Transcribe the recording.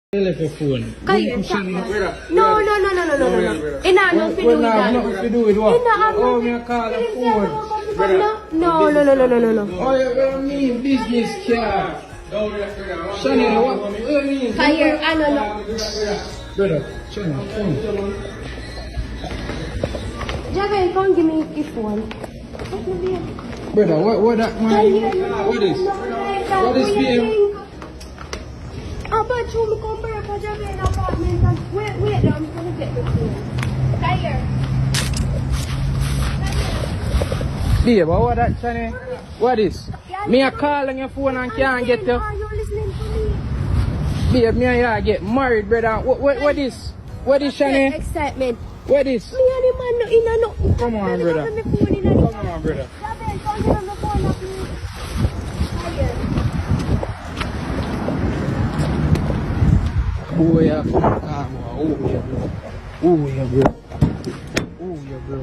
Telephone. Kayo, no. Ina, no, Well, now, nothing to do with what? Oh, me call a phone. No. Oh, you mean business card? Shani, what do you mean? Kayo, no. Brother, Shani, phone. Jaga, come give me your phone. Brother, what that man? What is? What is being? But you come back for Jaga in apartment and wait, I'm gonna get the phone. Kayo. Babe, what that, Shani? What is? Me a call on your phone and can't get you. Are you listening to me? Babe, me and you get married, brother. What is? What is, Shani? Excitement. What is? Me and the man no ina no. Come on, brother. Come on, brother. Jaga, come get on the phone up me. Oh yeah, come on, oh yeah, bro. Oh yeah, bro. Oh yeah, bro.